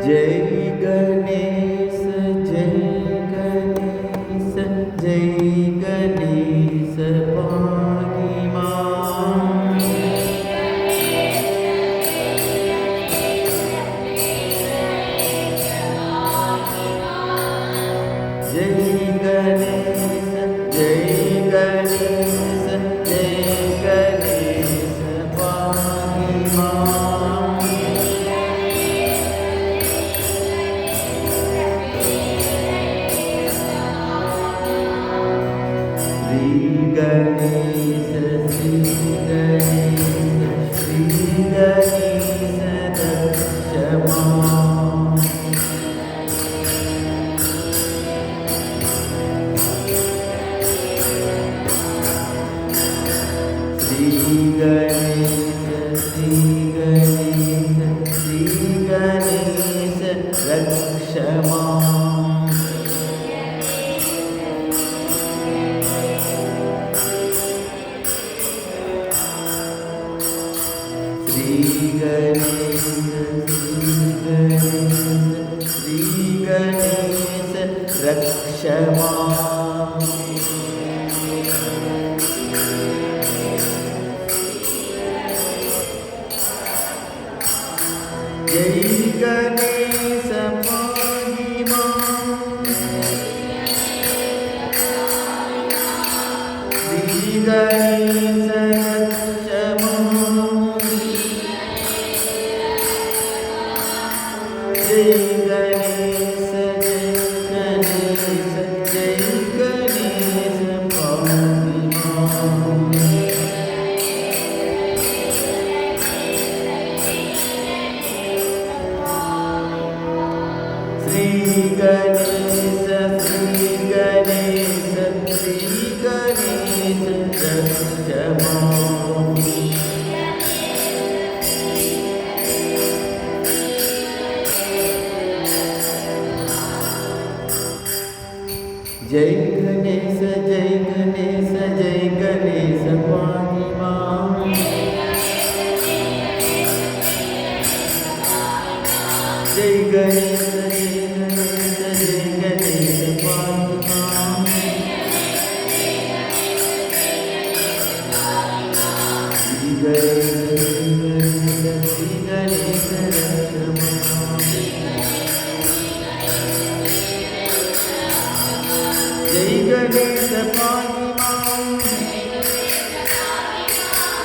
जय गणेश गणेश जय गणेश पाहि मां। जय गणेश जय गणेश जय गणेश पाहि मां। श्री गणेश श्री गणेश रक्ष मां। श्री गणेश श्री गणेश रक्ष मां। श्री गणेश श्री गणेश रक्ष मां। जय गणेश पाहि मां। श्री गणेश रक्ष मां। जय गणेश जय गणेश पाहि मां। श्री गणेश रक्ष मां। जय गणेश जय गणेश पाहि मां। जय गणेश जय गणेश पाहि मां। श्री गणेश रक्ष मां। जय गणेश पाहि मां।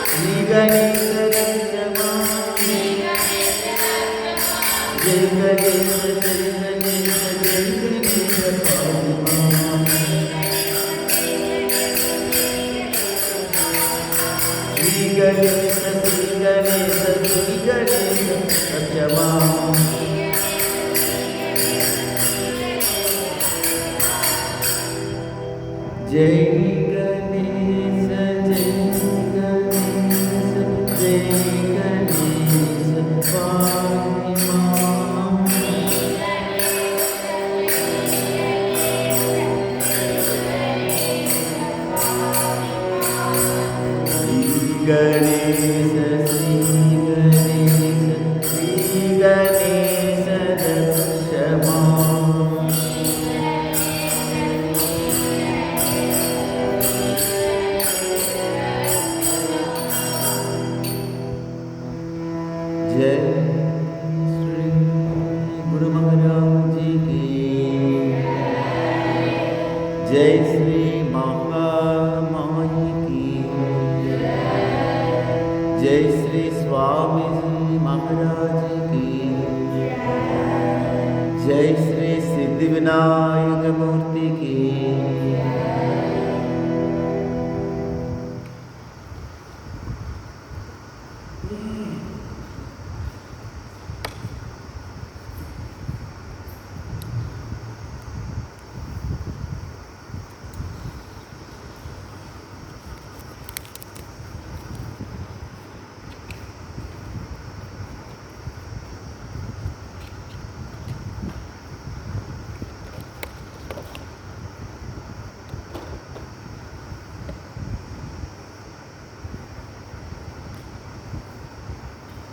श्री गणेश रक्ष मां। जय गणेश पाहि मां। श्री गणेश रक्ष मां। जय गणेश पाहि मां। श्री गणेश रक्ष मां। जय श्री गुरु महाराज जी की। जय श्री महामाई की। जय श्री स्वामी जी महाराज की। जय श्री सिद्धिविनायक मूर्ति की।